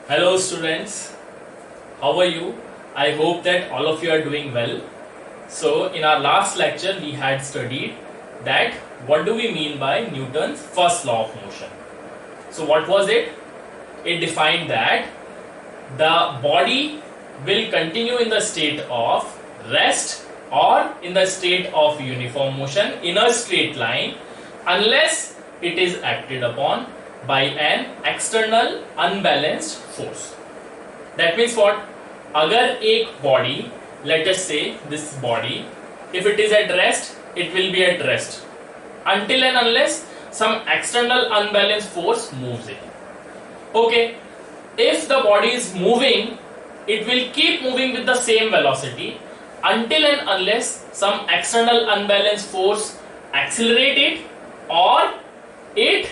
Hello students, how are you? I hope that all of you are doing well. So in our last lecture we had studied that what do we mean by Newton's first law of motion. So what was it? It defined that the body will continue in the state of rest or in the state of uniform motion in a straight line unless it is acted upon by an external unbalanced force. That means what? अगर एक body, let us say this body, if it is at rest, it will be at rest until and unless some external unbalanced force moves it. Okay, if the body is moving, it will keep moving with the same velocity until and unless some external unbalanced force accelerate it or it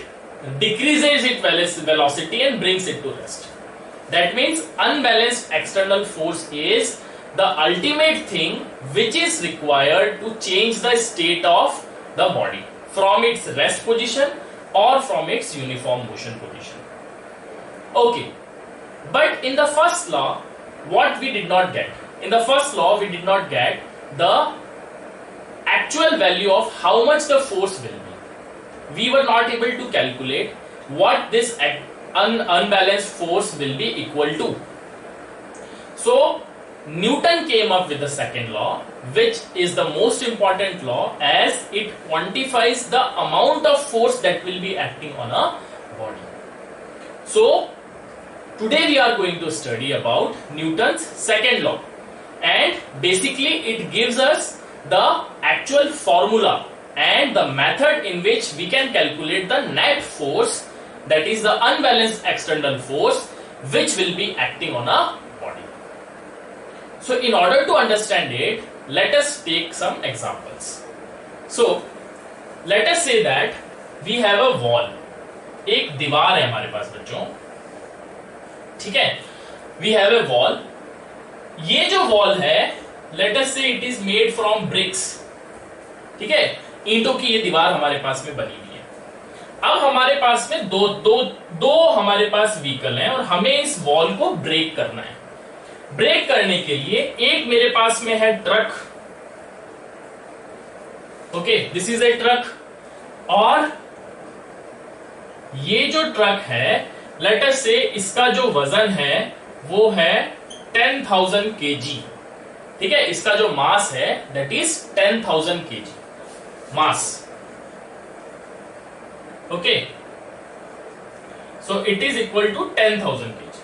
decreases its velocity and brings it to rest. That means unbalanced external force is the ultimate thing which is required to change the state of the body from its rest position or from its uniform motion position. Okay, but in the first law, what we did not get? In the first law, we did not get the actual value of how much the force will be. We were not able to calculate what this unbalanced force will be equal to. So Newton came up with the second law, which is the most important law as it quantifies the amount of force that will be acting on a body. So today we are going to study about Newton's second law, and basically it gives us the actual formula and the method in which we can calculate the net force, that is the unbalanced external force which will be acting on a body. So in order to understand it, let us take some examples. So let us say that we have a wall. एक दीवार है हमारे पास बच्चों, ठीक है? We have a wall. ये जो wall है, let us say it is made from bricks. ठीक है? ईंटों की ये दीवार हमारे पास में बनी हुई है. अब हमारे पास में दो हमारे पास व्हीकल हैं और हमें इस वॉल को ब्रेक करना है. ब्रेक करने के लिए एक मेरे पास में है truck. Okay, this is a truck. और ये जो ट्रक है, लेट अस से इसका जो वजन है वो है 10,000 kg. ठीक है, इसका जो मास है that is 10,000 kg mass. Okay, so it is equal to 10,000 kg.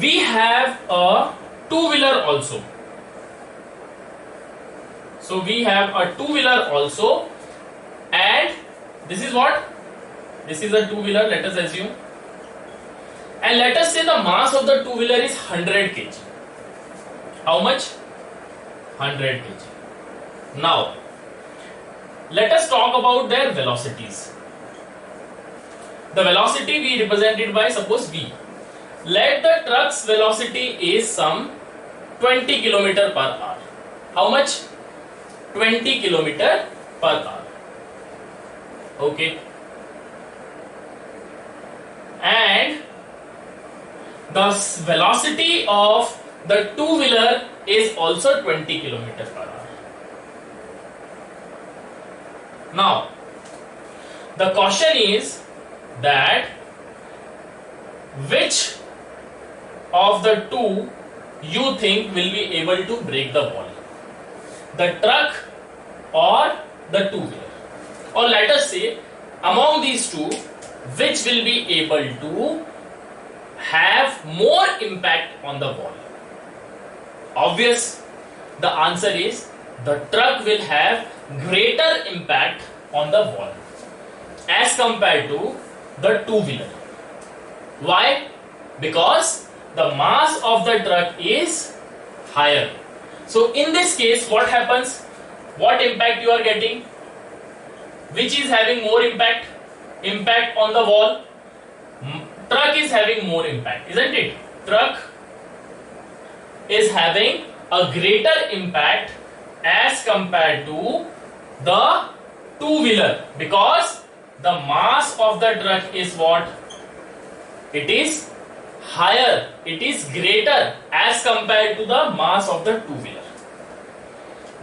We have a two-wheeler also. So we have a two-wheeler also, and this is what? This is a two-wheeler, let us assume, and let us say the mass of the two-wheeler is 100 kg. How much? 100 kg. Now let us talk about their velocities. The velocity we represented by, suppose v. Let the truck's velocity is some 20 km per hour. How much? 20 km per hour. Okay. And the velocity of the two-wheeler is also 20 km per hour. Now, the question is that which of the two you think will be able to break the wall? The truck or the two-wheeler? Or let us say, among these two, which will be able to have more impact on the wall? Obvious, the answer is the truck will have greater impact on the wall as compared to the two-wheeler. Why? Because the mass of the truck is higher. So in this case, what happens? What impact you are getting? Which is having more impact? Impact on the wall. Truck is having more impact, isn't it? Truck is having a greater impact as compared to the two-wheeler, because the mass of the truck is what? It is higher, it is greater as compared to the mass of the two-wheeler.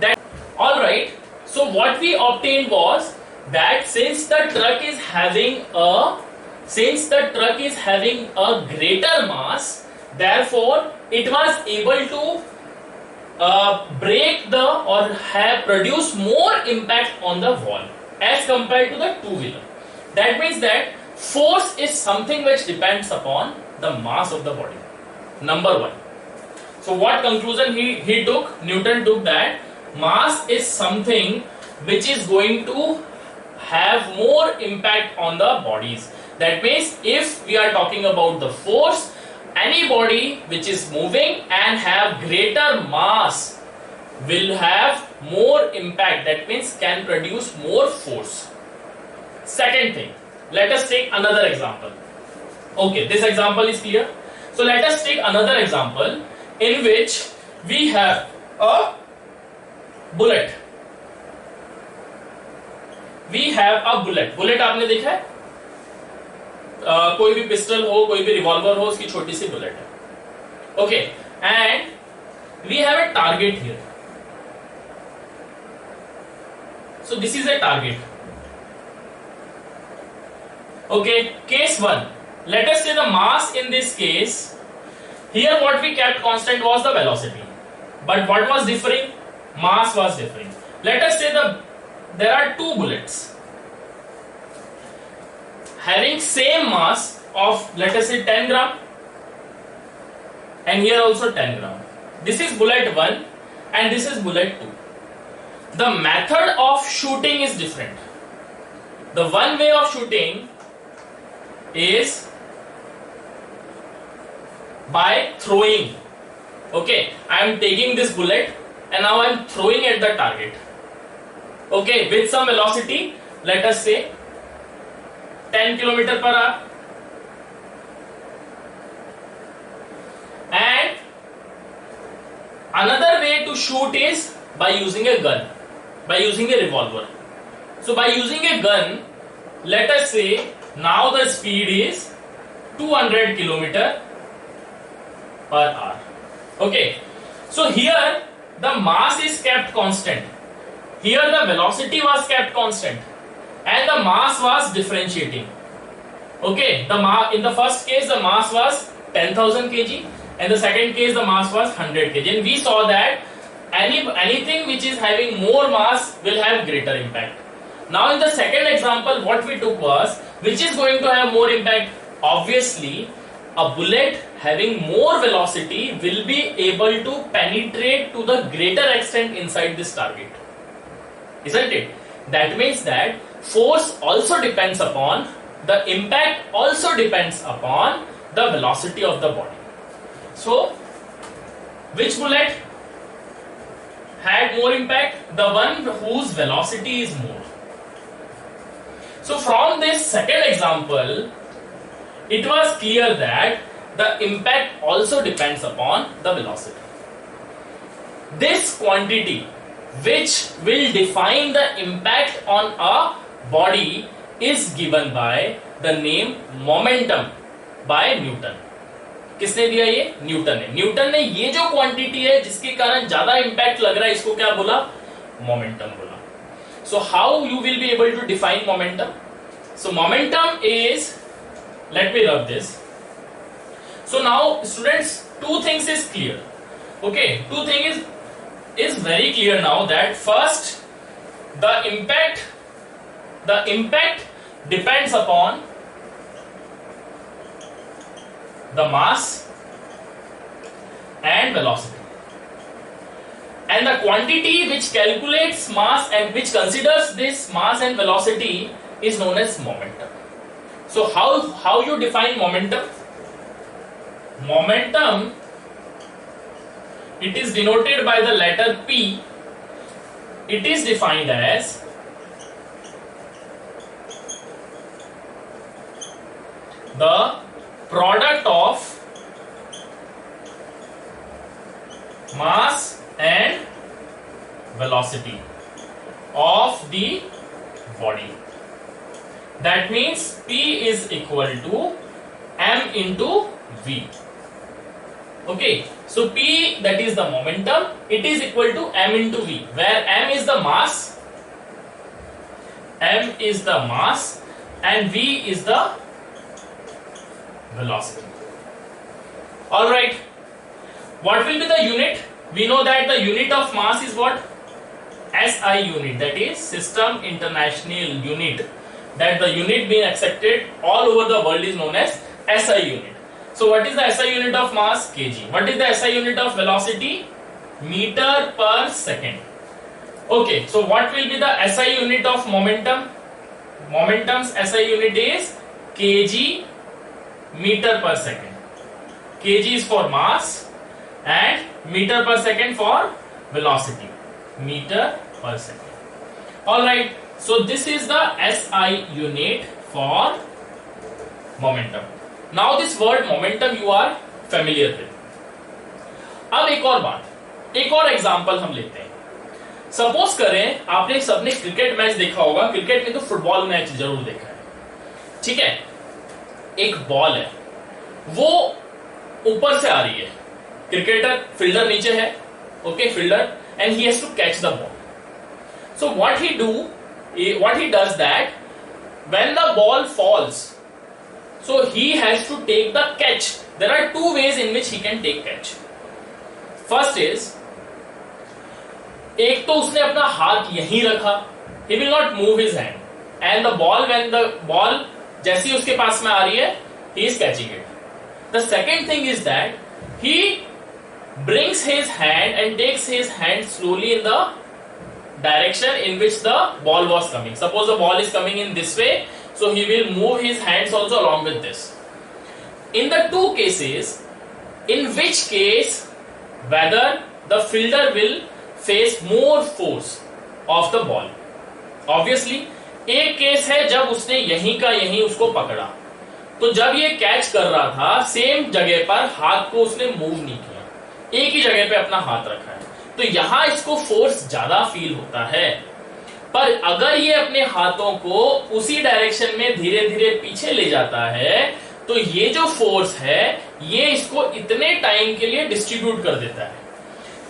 That alright. So what we obtained was that since the truck is having a greater mass, therefore it was able to break the or have produce more impact on the wall as compared to the two-wheeler. That means that force is something which depends upon the mass of the body. Number one. So what conclusion he took? Newton took that mass is something which is going to have more impact on the bodies. That means if we are talking about the force, any body which is moving and have greater mass will have more impact. That means can produce more force. Second thing, let us take another example. Okay, this example is clear. So let us take another example in which we have a bullet. We have a bullet. Bullet आपने देखा है? कोई भी pistol हो, कोई भी revolver हो, उसकी छोटी सी बुलेट है. Okay, and we have a target here. So this is a target. Okay, case 1. Let us say the mass in this case. Here what we kept constant was the velocity. But what was differing? Mass was differing. Let us say there are two bullets having same mass of, let us say, 10 gram, and here also 10 gram. This is bullet 1 and this is bullet 2. The method of shooting is different. The one way of shooting is by throwing. Okay, I am taking this bullet and now I am throwing at the target. Okay, with some velocity, let us say 10 km per hour. And another way to shoot is by using a gun, by using a revolver. So by using a gun, let us say now the speed is 200 km per hour. Okay, so here the mass is kept constant. Here the velocity was kept constant and the mass was differentiating. Okay, in the first case the mass was 10,000 kg and the second case the mass was 100 kg, and we saw that anything which is having more mass will have greater impact. Now in the second example what we took was, which is going to have more impact? Obviously a bullet having more velocity will be able to penetrate to the greater extent inside this target, isn't it? That means that force also depends upon, the impact also depends upon the velocity of the body. So which bullet had more impact? The one whose velocity is more. So from this second example, it was clear that the impact also depends upon the velocity. This quantity which will define the impact on a body is given by the name momentum by Newton. किसने दिया ये? Newton ने. Newton ने ये जो quantity है जिसके कारण ज्यादा इंपैक्ट लग रहा है, इसको क्या बोला? मोमेंटम बोला. So how you will be able to define momentum? So momentum is, let me rub this. So now students, two things is clear. Okay, two things is very clear now, that first the impact depends upon the mass and velocity, and the quantity which calculates mass and which considers this mass and velocity is known as momentum. So how you define momentum? Momentum, it is denoted by the letter P. It is defined as the product of mass and velocity of the body. That means P is equal to m into v. Okay, so p, that is the momentum, it is equal to m into v, where m is the mass and v is the velocity. All right, what will be the unit? We know that the unit of mass is what? SI unit, that is System International Unit. That the unit being accepted all over the world is known as SI unit. So what is the SI unit of mass? kg. What is the SI unit of velocity? Meter per second. Okay, so what will be the SI unit of momentum? Momentum's SI unit is kg meter per second. Kg is for mass and meter per second for velocity. Meter per second. Alright, so this is the SI unit for momentum. Now this word momentum you are familiar with. अब एक और बात, एक और example हम लेते हैं. Suppose करें आपने सबने क्रिकेट मैच देखा होगा, क्रिकेट में तो फुटबॉल मैच जरूर देखा है. ठीक है, एक बॉल है, वो ऊपर से आ रही है, क्रिकेटर फील्डर नीचे है, okay fielder, and he has to catch the ball. So what he does that when the ball falls, so he has to take the catch. There are two ways in which he can take catch. First is, एक तो उसने अपना हाथ यहीं रखा, he will not move his hand, and the ball, when the ball जैसी उसके पास में आ रही है, he is catching it. The second thing is that he brings his hand and takes his hand slowly in the direction in which the ball was coming. Suppose the ball is coming in this way, so he will move his hands also along with this. In the two cases, in which case whether the fielder will face more force of the ball? Obviously, एक case है जब उसने यहीं का यहीं उसको पकड़ा, तो जब ये कैच कर रहा था सेम जगह पर हाथ को उसने मूव नहीं किया, एक ही जगह पे अपना हाथ रखा है, तो यहां इसको फोर्स ज्यादा फील होता है. पर अगर ये अपने हाथों को उसी डायरेक्शन में धीरे धीरे पीछे ले जाता है, तो ये जो फोर्स है ये इसको इतने टाइम के लिए डिस्ट्रीब्यूट कर देता है.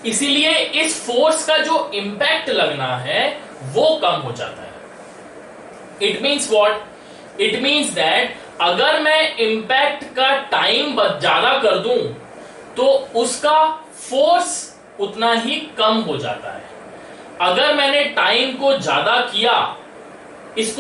इसीलिए इस फोर्स का जो इंपैक्ट लगना है वो कम हो जाता है. It means what? It means that अगर मैं इंपैक्ट का टाइम ज्यादा कर दूं तो उसका फोर्स उतना ही कम हो जाता है. अगर मैंने टाइम को ज्यादा किया, इस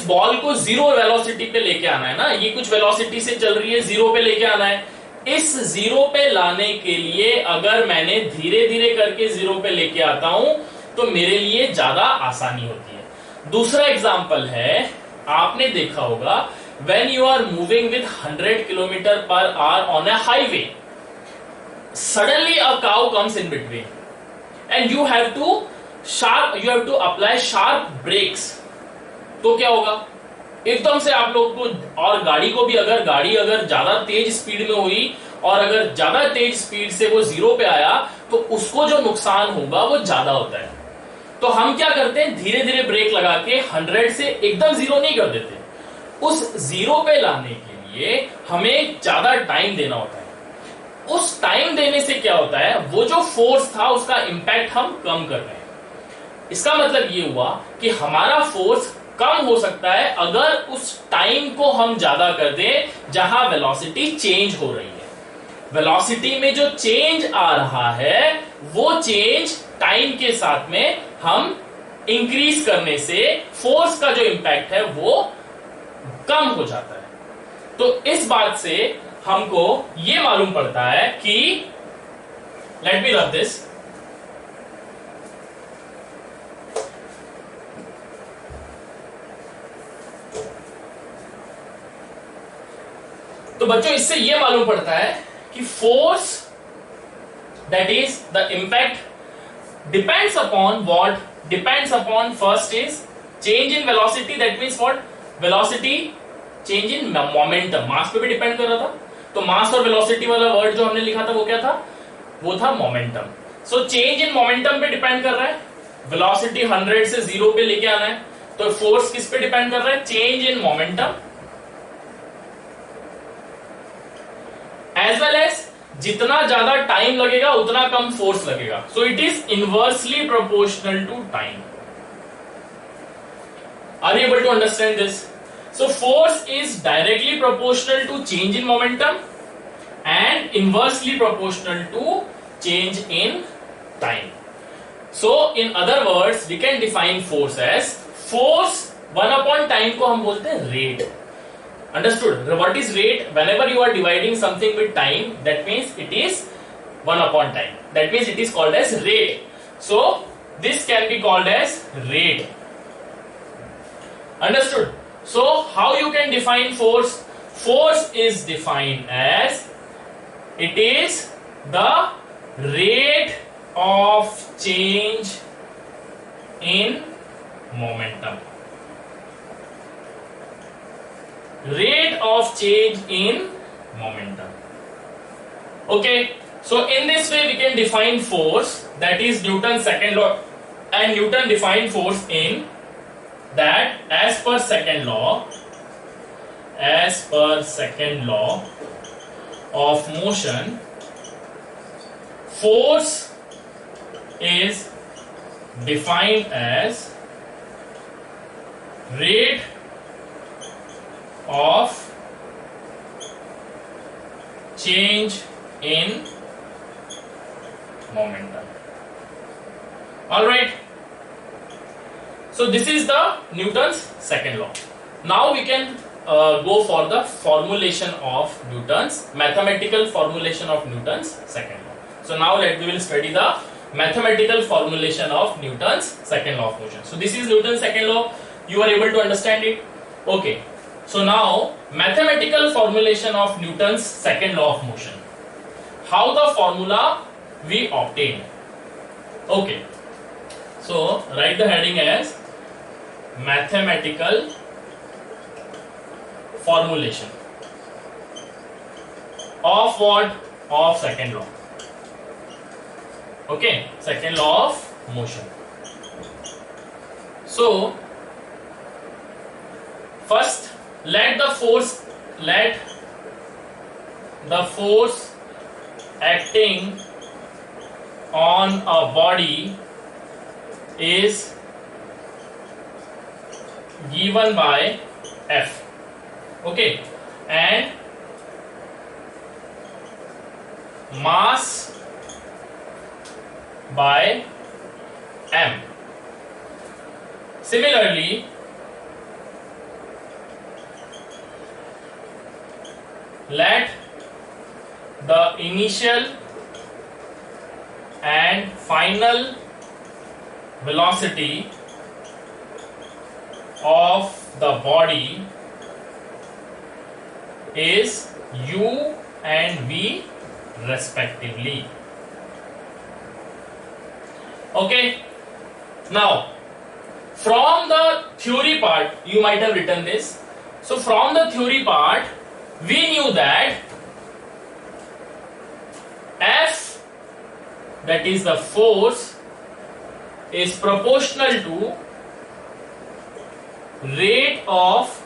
बॉल को जीरो वेलोसिटी पे लेके आना है ना, ये कुछ वेलोसिटी से चल रही है, जीरो पे लेके आना है. इस जीरो पे लाने के लिए अगर मैंने धीरे धीरे करके जीरो पे लेके आता हूं तो मेरे लिए ज्यादा आसानी होती है. दूसरा एग्जांपल है, आपने देखा होगा when you are moving with 100 km per hour on a highway, suddenly a cow comes in between and you have to apply sharp brakes. तो क्या होगा? एकदम से आप लोग को, और गाड़ी को भी, गाड़ी अगर ज्यादा तेज स्पीड में हुई और अगर ज्यादा तेज स्पीड से वो जीरो पे आया तो उसको जो नुकसान होगा वो ज्यादा होता है. तो हम क्या करते हैं, धीरे धीरे ब्रेक लगा के 100 से एकदम जीरो नहीं कर देते. उस जीरो पे लाने के लिए हमें ज्यादा टाइम देना होता है. उस टाइम देने से क्या होता है, वो जो फोर्स था उसका इंपैक्ट हम कम कर रहे हैं. इसका मतलब ये हुआ कि हमारा फोर्स कम हो सकता है अगर उस टाइम को हम ज्यादा कर दें जहां वेलोसिटी चेंज हो रही है. वेलोसिटी में जो चेंज आ रहा है वो चेंज टाइम के साथ में हम इंक्रीज करने से फोर्स का जो इंपैक्ट है वो कम हो जाता है. तो इस बात से हमको ये मालूम पड़ता है कि, लेट मी रब दिस, तो बच्चों इससे ये मालूम पड़ता है कि force, that is the impact, depends upon what? Depends upon, first is change in velocity, that means what? Velocity change in momentum. Mass पे भी डिपेंड कर रहा था, तो मास और वेलोसिटी वाला वर्ड जो हमने लिखा था वो क्या था? वो था momentum. So change in momentum पे डिपेंड कर रहा है. वेलोसिटी 100 से जीरो पे लेके आना है, तो फोर्स किस पे डिपेंड कर रहा है? Change in momentum. जितना ज्यादा टाइम लगेगा उतना कम फोर्स लगेगा. So it is inversely proportional to time. Are you able to understand this? So force is directly proportional to change in momentum and inversely proportional to change in time. So in other words, we can define force as force 1 upon time को हम बोलते हैं rate. Understood? What is rate? Whenever you are dividing something with time, that means it is 1 upon time. That means it is called as rate. So this can be called as rate. Understood? So how you can define force? Force is defined as it is the rate of change in momentum. Rate of change in momentum. Okay, so in this way we can define force, that is Newton's second law, and Newton defined force in that as per second law of motion, force is defined as rate of change in momentum. All right. So this is the Newton's second law. Now we can go for the formulation of Newton's mathematical formulation of Newton's second law. So now we will study the mathematical formulation of Newton's second law of motion. So this is Newton's second law. You are able to understand it? Okay. So now mathematical formulation of Newton's second law of motion. How the formula we obtained? Okay. So write the heading as mathematical formulation of what? Of second law. Okay, second law of motion. So first let the force acting on a body is given by F. Okay, and mass by M. Similarly, let the initial and final velocity of the body is u and v respectively. Okay, now from the theory part you might have written this. So from the theory part we knew that F, that is the force, is proportional to rate of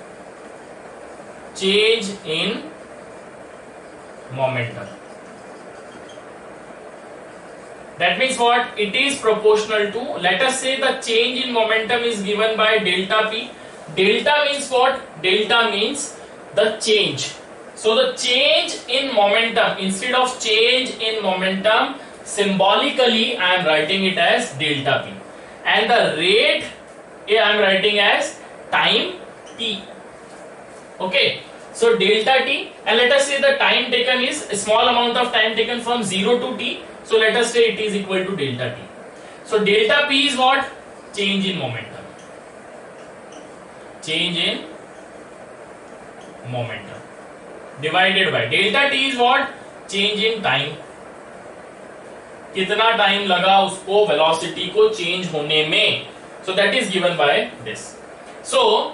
change in momentum. That means what? It is proportional to, let us say the change in momentum is given by delta P. Delta means what? Delta means the change. So the change in momentum, instead of change in momentum, symbolically I am writing it as delta P, and the rate I am writing as time t. Okay, so delta t, and let us say the time taken is a small amount of time taken from 0 to t, so let us say it is equal to delta t. So delta p is what? Change in momentum. Change in momentum divided by delta t is what? Change in time. कितना time लगा उसको velocity को change होने में, so that is given by this. So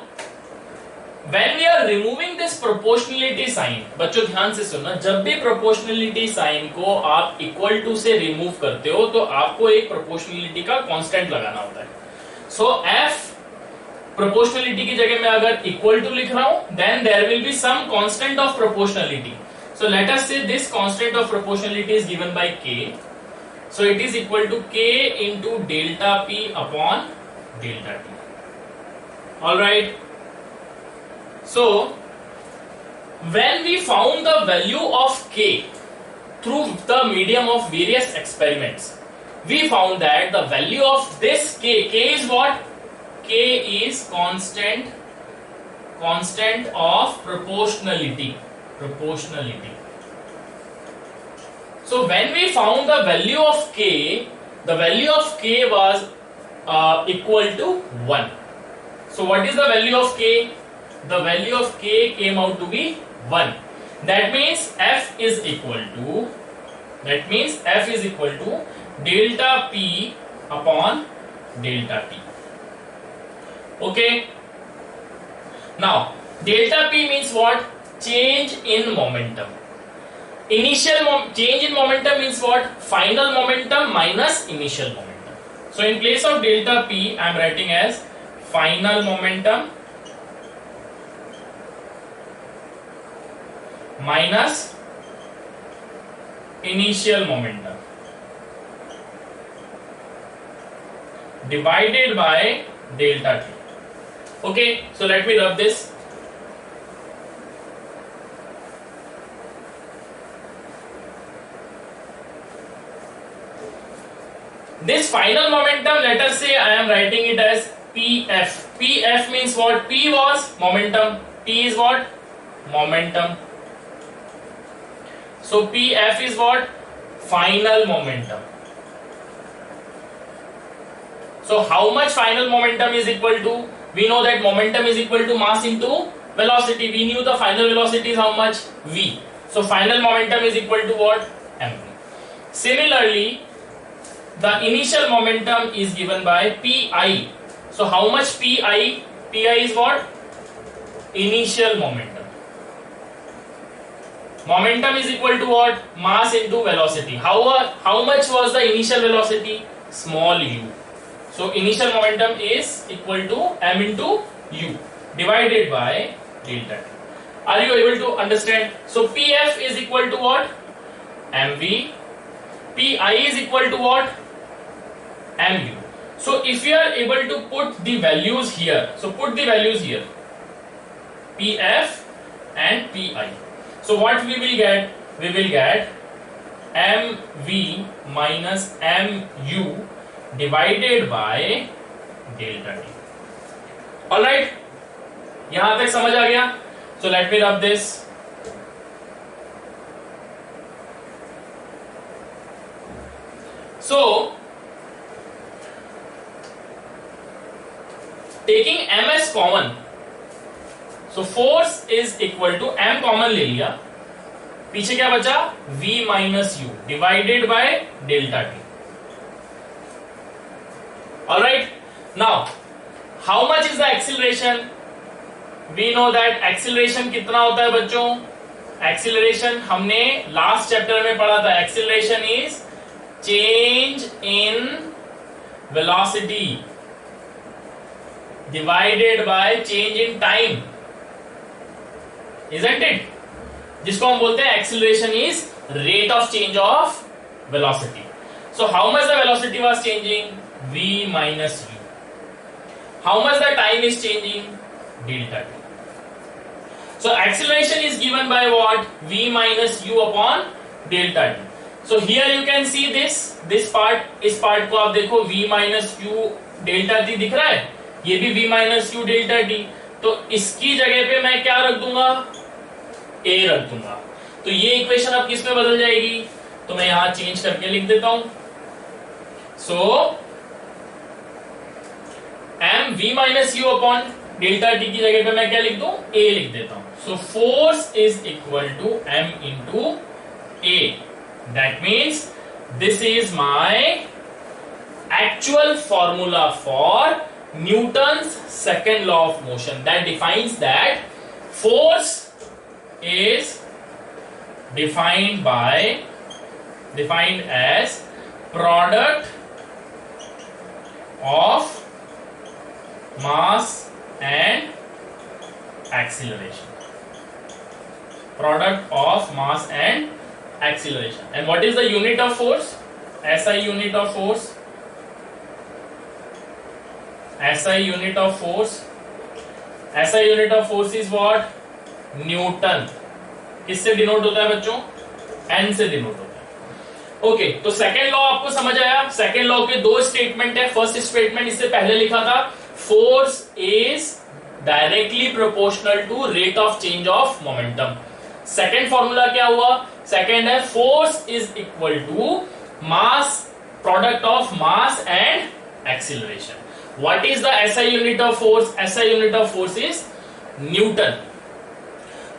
when we are removing this proportionality sign, बच्चों ध्यान से सुनना, जब भी proportionality sign को आप equal to से remove करते हो तो आपको एक proportionality का constant लगाना होता है. So f proportionality की जगह मैं अगर equal to लिख रहा हूं, then there will be some constant of proportionality. So let us say this constant of proportionality is given by k. So it is equal to k into delta p upon delta t. Alright. So when we found the value of k through the medium of various experiments, we found that the value of this k is what? K is constant of proportionality. So when we found the value of k, the value of k was equal to 1. So what is the value of k? The value of k came out to be 1. That means f is equal to delta p upon delta t. Okay. Now delta p means what? Change in momentum. Initial change in momentum means what? Final momentum minus initial momentum. So in place of delta p, I am writing as final momentum minus initial momentum divided by delta t. Okay, so let me rub this. This final momentum, let us say I am writing it as Pf. Pf means what? P was momentum, T is what? Momentum. So Pf is what? Final momentum. So how much final momentum is equal to? We know that momentum is equal to mass into velocity. We knew the final velocity is how much? V. So final momentum is equal to what? mv. Similarly, the initial momentum is given by Pi. So how much Pi? Pi is what? Initial momentum. Momentum is equal to what? Mass into velocity. How much was the initial velocity? Small u. So initial momentum is equal to m into u divided by delta t. Are you able to understand? So Pf is equal to what? mv. Pi is equal to what? mu. So if you are able to put the values here, so put the values here, Pf and Pi. So what we will get? We will get mv minus mu divided by delta t. Alright, यहां तक समझ आ गया? So let me rub this. So taking m as common, so force is equal to m common ले लिया, पीछे क्या बचा? v minus u divided by delta t. Alright, now how much is the acceleration? We know that acceleration कितना होता है बच्चों? Acceleration हमने last chapter में पढ़ा था. Acceleration is change in velocity divided by change in time, isn't it? जिसको हम बोलते हैं acceleration is rate of change of velocity. So how much the velocity was changing? V minus u. How much the time is changing? Delta t. So acceleration is given by what? V minus u upon delta t. So here you can see this part. इस part को आप देखो, v minus u delta t दिख रहा है, ये भी v minus u delta t. तो इसकी जगह पे मैं क्या रख दूंगा? a रख दूंगा. तो ये इक्वेशन अब किस में बदल जाएगी? तो मैं यहां चेंज करके लिख देता हूं. So m v minus u upon delta t की जगह पे मैं क्या लिख दूं? a लिख देता हूं. So force is equal to m into a. That means this is my actual formula for Newton's second law of motion, that defines that force is defined as product of mass and acceleration. product of mass and acceleration. And what is the unit of force? SI unit of force. SI unit of force. SI unit of force is what? Newton. किससे denote होता है बच्चों? N से denote होता है. Okay, तो second law आपको समझ आया. सेकेंड लॉ के दो स्टेटमेंट है. फर्स्ट स्टेटमेंट इससे पहले लिखा था, force is directly proportional to rate of change of momentum. Second formula क्या हुआ? सेकेंड है force is equal to mass, product of mass and acceleration. What is the SI unit of force? SI unit of force is Newton.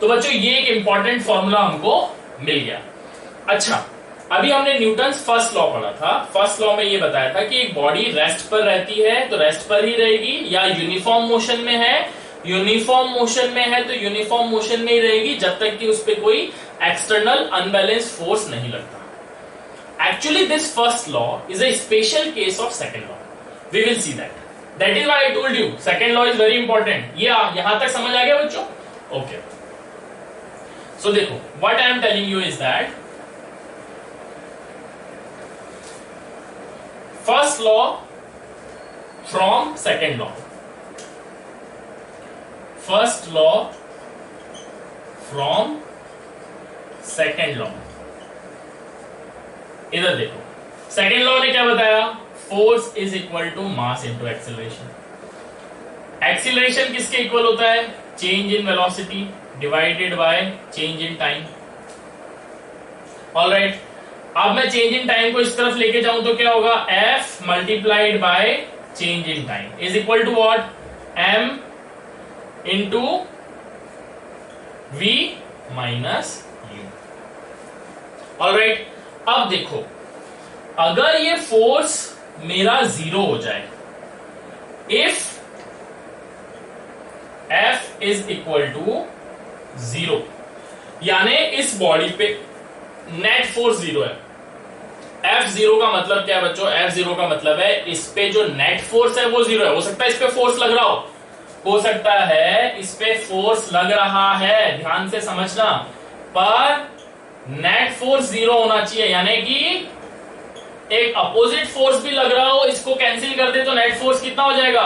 तो बच्चों ये एक important formula हमको मिल गया. अच्छा, अभी हमने न्यूटन फर्स्ट लॉ पढ़ा था. फर्स्ट लॉ में ये बताया था कि एक बॉडी रेस्ट पर रहती है तो रेस्ट पर ही रहेगी, या यूनिफॉर्म मोशन में है, यूनिफॉर्म मोशन में है तो यूनिफॉर्म मोशन में ही रहेगी जब तक कि उस पर कोई एक्सटर्नल अनबैलेंस फोर्स नहीं लगता. Actually this first law is a special case of second law. We will see that. That is why I told you second law is very important. ये यहां तक समझ आ गया बच्चों? ओके, सो देखो, what I am telling you is that first law from second law. First law from second law. इधर देखो, second law ने क्या बताया? Force is equal to mass into acceleration. Acceleration किसके इक्वल होता है? Change in velocity divided by change in time. Alright, अब मैं चेंज इन टाइम को इस तरफ लेके जाऊं तो क्या होगा? F multiplied by change in time is equal to what? M into V minus U. Alright, अब देखो, अगर ये फोर्स मेरा जीरो हो जाए, if F is equal to zero, यानी इस बॉडी पे नेट फोर्स जीरो है. F जीरो का मतलब क्या है बच्चों? F जीरो का मतलब है इस पे जो नेट फोर्स है वो जीरो है. हो सकता है इस पे फोर्स लग रहा हो सकता है इस पे फोर्स लग रहा है, ध्यान से समझना, पर नेट फोर्स जीरो होना चाहिए. यानी कि एक अपोजिट फोर्स भी लग रहा हो, इसको कैंसिल कर दे तो नेट फोर्स कितना हो जाएगा?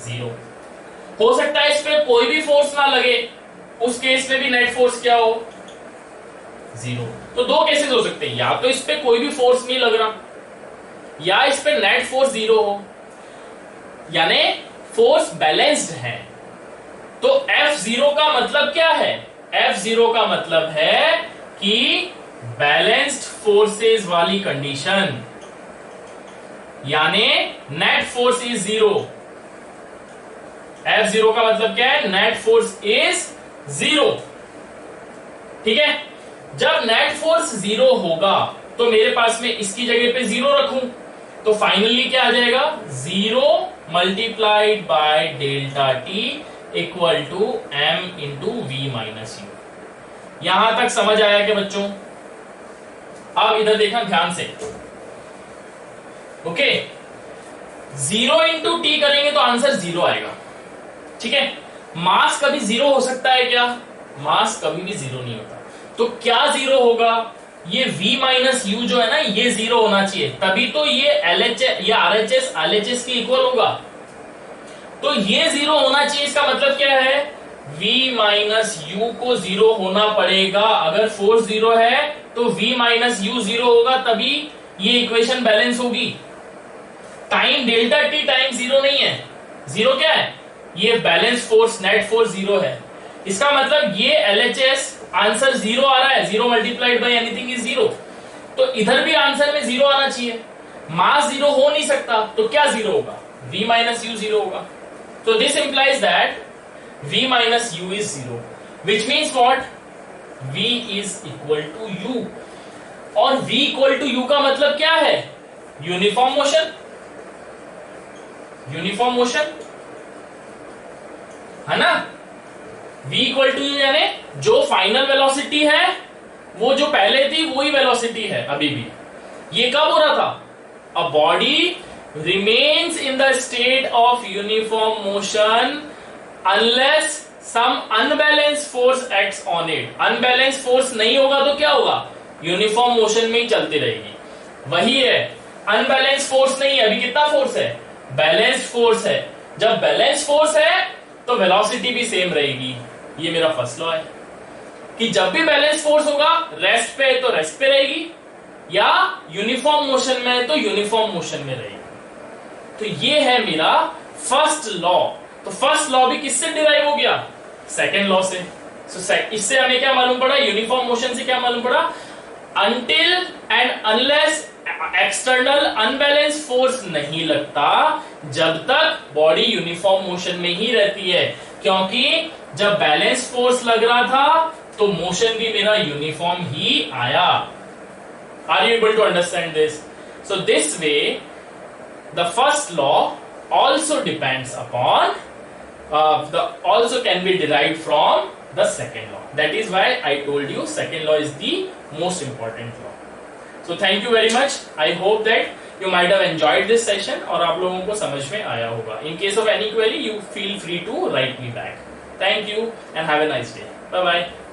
जीरो. हो सकता है इस पे कोई भी फोर्स ना लगे, उस केस में भी नेट फोर्स क्या हो? जीरो. तो दो केसेस हो सकते हैं, या तो इस पे कोई भी फोर्स नहीं लग रहा, या इस पे नेट फोर्स जीरो हो, यानी फोर्स बैलेंस्ड है. तो F जीरो का मतलब क्या है? F जीरो का मतलब है कि बैलेंस्ड फोर्सेस वाली कंडीशन, यानी net force is zero. F zero का मतलब क्या है? Net force is zero. ठीक है, जब नेट फोर्स जीरो होगा तो मेरे पास में इसकी जगह पे जीरो रखूं तो फाइनली क्या आ जाएगा? Zero multiplied by delta T equal to M into V minus U. यहां तक समझ आया क्या बच्चों? अब इधर देखना ध्यान से. ओके, जीरो इंटू टी करेंगे तो आंसर जीरो आएगा. ठीक है, मास कभी जीरो हो सकता है क्या? मास कभी भी जीरो नहीं होता. तो क्या जीरो होगा? ये V माइनस यू जो है ना, ये जीरो होना चाहिए, तभी तो ये LHS या RHS LHS के इक्वल होगा. तो ये जीरो होना चाहिए. इसका मतलब क्या है? V माइनस यू को जीरो होना पड़ेगा. अगर फोर्स जीरो है तो V माइनस यू जीरो होगा, तभी ये इक्वेशन बैलेंस होगी. Time delta T time zero नहीं है. जीरो क्या है? ये balance force, net force zero है. इसका मतलब ये LHS आंसर जीरो आ रहा है. Zero multiplied bye anything is zero. तो इधर भी आंसर में जीरो आना चाहिए. मास जीरो हो नहीं सकता, तो क्या जीरो होगा? V माइनस यू जीरो होगा. तो this implies that V minus U is zero, which means what? V is equal to U. और V इक्वल टू U का मतलब क्या है? Uniform motion. यूनिफॉर्म मोशन है ना. V इक्वल टू यू यानी जो फाइनल वेलोसिटी है वो जो पहले थी वही वेलोसिटी है अभी भी. ये कब हो रहा था? A body remains in the state of uniform motion unless some unbalanced force acts on it. Unbalanced force नहीं होगा तो क्या होगा, यूनिफॉर्म मोशन में ही चलती रहेगी. वही है, अनबैलेंस फोर्स नहीं है. अभी कितना फोर्स है, बैलेंस्ड फोर्स है. जब बैलेंस फोर्स है तो वेलोसिटी भी सेम रहेगी. ये मेरा फर्स्ट लॉ है कि जब भी बैलेंस फोर्स होगा रेस्ट पे है तो रेस्ट पे रहेगी, या यूनिफॉर्म मोशन में है तो यूनिफॉर्म मोशन में रहेगी. तो ये है मेरा फर्स्ट लॉ. तो फर्स्ट लॉ भी किससे डिराइव हो गया, सेकेंड लॉ से. इससे हमें क्या मालूम पड़ा, यूनिफॉर्म मोशन से क्या मालूम पड़ा, until and unless external unbalance force नहीं लगता जब तक बॉडी यूनिफॉर्म मोशन में ही रहती है. क्योंकि जब बैलेंस फोर्स लग रहा था तो मोशन भी मेरा यूनिफॉर्म ही आया. Are you able to understand this? So this way the first law also depends upon also can be derived from the second law. That is why I told you second law is the most important law. So thank you very much. I hope that you might have enjoyed this session और आप लोगों को समझ में आया होगा. In case of any query, you feel free to write me back. Thank you and have a nice day. Bye bye.